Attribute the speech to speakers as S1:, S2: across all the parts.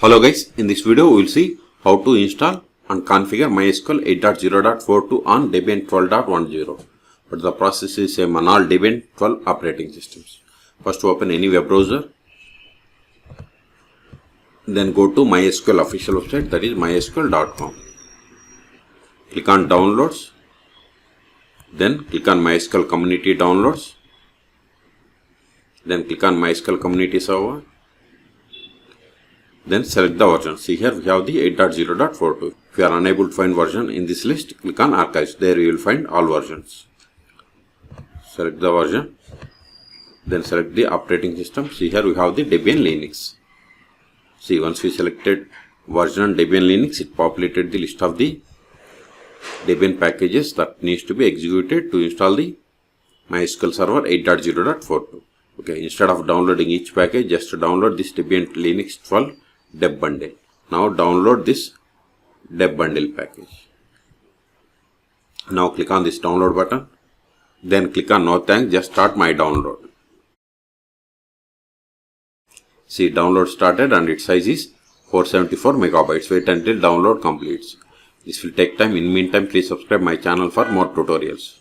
S1: Hello guys, in this video we will see how to install and configure MySQL 8.0.42 on Debian 12.10. But the process is same on all Debian 12 operating systems. First open any web browser, then go to MySQL official website, that is mysql.com. Click on downloads, then click on MySQL community downloads, then click on MySQL community server. Then select the version. See here we have the 8.0.42. If you are unable to find version in this list, click on archives. There you will find all versions. Select the version. Then select the operating system. See here we have the Debian Linux. See, once we selected version Debian Linux, it populated the list of the Debian packages that needs to be executed to install the MySQL server 8.0.42. Okay, instead of downloading each package, just download this Debian Linux 12 Deb bundle. Now download this Deb bundle package. Now click on this download button. Then click on no thanks, just start my download. See, download started and its size is 474 megabytes. Wait until download completes. This will take time. In meantime, please subscribe my channel for more tutorials.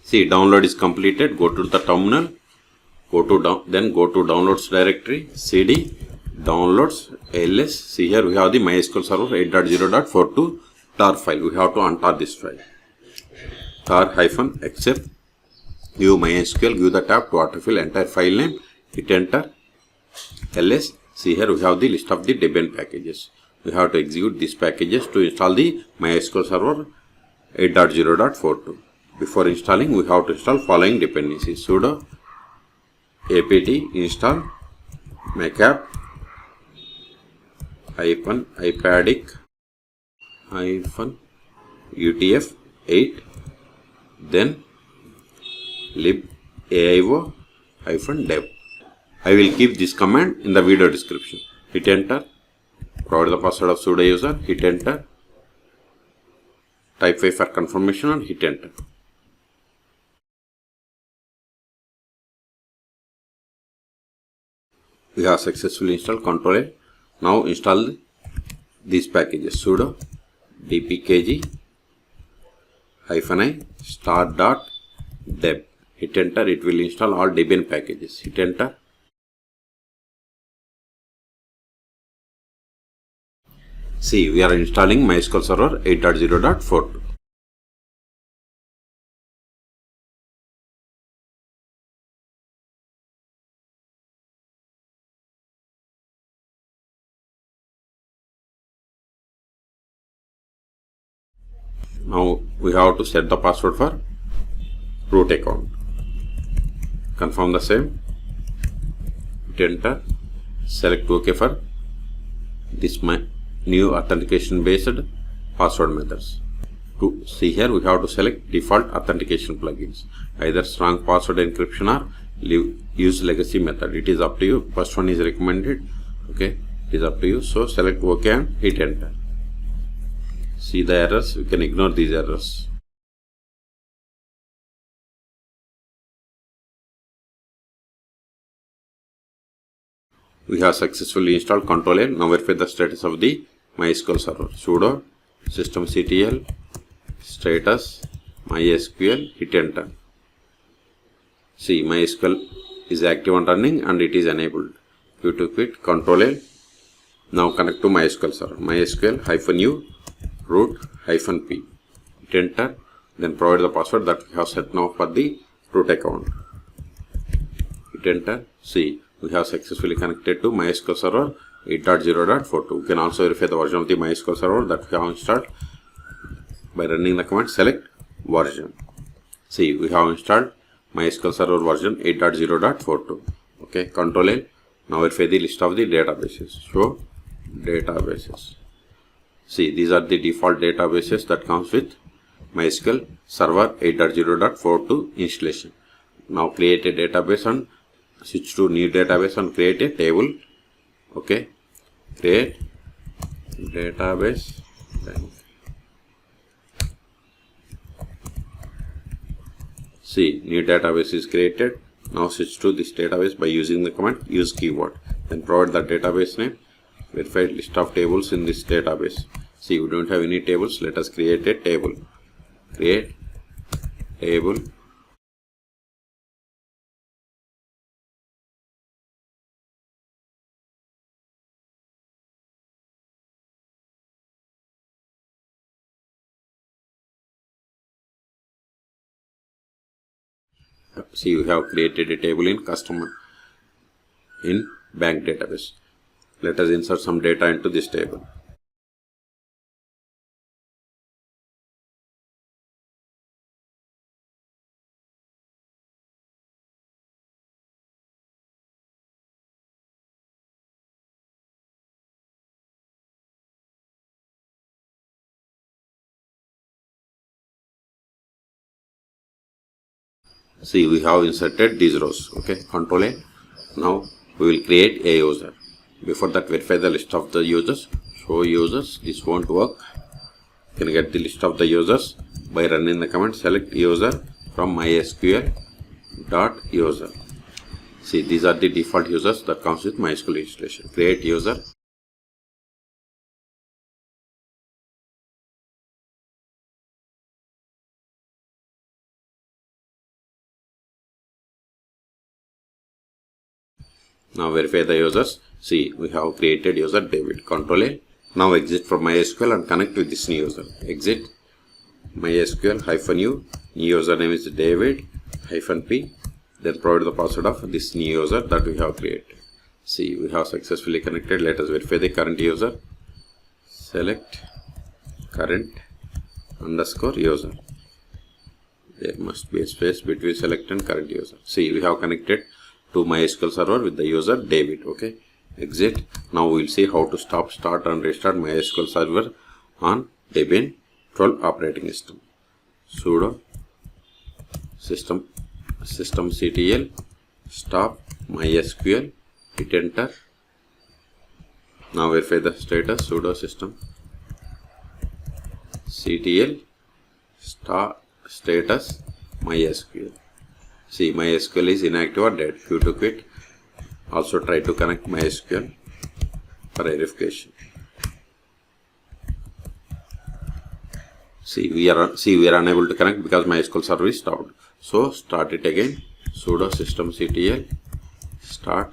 S1: See, download is completed. Go to the terminal. Then go to downloads directory. CD downloads ls. See here we have the MySQL server 8.0.42 tar file. We have to untar this file. tar-except. Give MySQL. Give the tab to autofill entire file name. Hit enter. ls. See here we have the list of the Debian packages. We have to execute these packages to install the MySQL server 8.0.42. Before installing, we have to install following dependencies: sudo apt-install macapp -ipadic -utf8, then libaio-dev. I will keep this command in the video description. Hit enter. Provide the password of sudo user. Hit enter. Type 5 for confirmation and hit enter. We have successfully installed Ctrl A. Now install these packages: sudo dpkg -i start.deb. Hit enter. It will install all Debian packages. Hit enter. See, we are installing MySQL server 8.0.42. Now we have to set the password for root account. Confirm the same. Hit enter. Select OK for this new authentication based password methods. To see here we have to select default authentication plugins. Either strong password encryption or use legacy method. It is up to you. First one is recommended. Okay, it is up to you. So select OK and hit enter. See the errors, we can ignore these errors. We have successfully installed Ctrl A. Now verify the status of the MySQL server. Sudo systemctl status MySQL. Hit enter. See, MySQL is active and running and it is enabled. You to quit Ctrl A. Now connect to MySQL server. MySQL -u root -p. Hit enter. Then provide the password that we have set now for the root account. Hit enter. See, we have successfully connected to MySQL server 8.0.42. We can also verify the version of the MySQL server that we have installed by running the command select version. See, we have installed MySQL server version 8.0.42. Okay, Ctrl A. Now verify the list of the databases. Show databases. See, these are the default databases that comes with MySQL server 8.0.42 installation. Now create a database and switch to new database and create a table. Okay, create database. See, new database is created. Now switch to this database by using the command use keyword. Then provide the database name. Verify list of tables in this database. See, we don't have any tables. Let us create a table. Create table. See, we have created a table in customer in bank database. Let us insert some data into this table. See, we have inserted these rows. Okay, Control A. Now we will create a user. Before that, verify the list of the users. Show users. This won't work. You can get the list of the users by running the command select user from MySQL dot user. See, these are the default users that comes with MySQL installation. Create user. Now verify the users. See, we have created user David. Control A. Now exit from MySQL and connect with this new user. Exit MySQL -u. New username is David -p. Then provide the password of this new user that we have created. See, we have successfully connected. Let us verify the current user. Select current _ user. There must be a space between select and current user. See, we have connected to MySQL server with the user David. Okay, exit. Now we will see how to stop, start and restart MySQL server on Debian 12 operating system. Sudo systemctl stop MySQL. Hit enter. Now verify the status. Sudo systemctl stop status MySQL. See, MySQL is inactive or dead. Q to quit. Also try to connect MySQL for verification. See, we are unable to connect because MySQL server is stopped. So start it again. Sudo systemctl start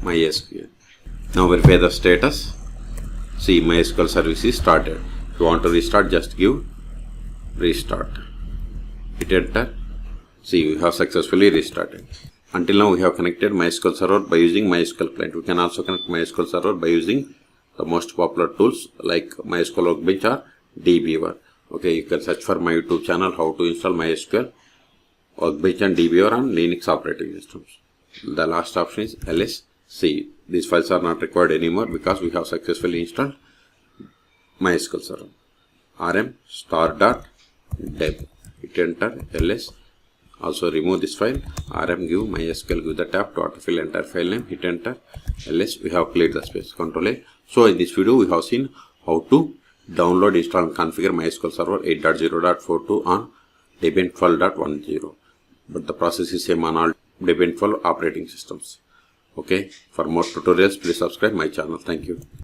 S1: MySQL. Now verify the status. See, MySQL service is started. If you want to restart, just give restart. Hit enter. See, we have successfully restarted. Until now, we have connected MySQL server by using MySQL client. We can also connect MySQL server by using the most popular tools like MySQL Workbench or dbeaver. Okay, you can search for my YouTube channel how to install MySQL Workbench and dbeaver on Linux operating systems. The last option is ls. See, these files are not required anymore because we have successfully installed MySQL server. rm star.deb. Hit enter. ls. Also remove this file. rm give MySQL, give the tab to autofill entire file name. Hit enter. ls. We have cleared the space. Control A. So in this video we have seen how to download, install and configure MySQL server 8.0.42 on Debian 12.10. But the process is same on all Debian 12 operating systems. Okay. For more tutorials, please subscribe my channel. Thank you.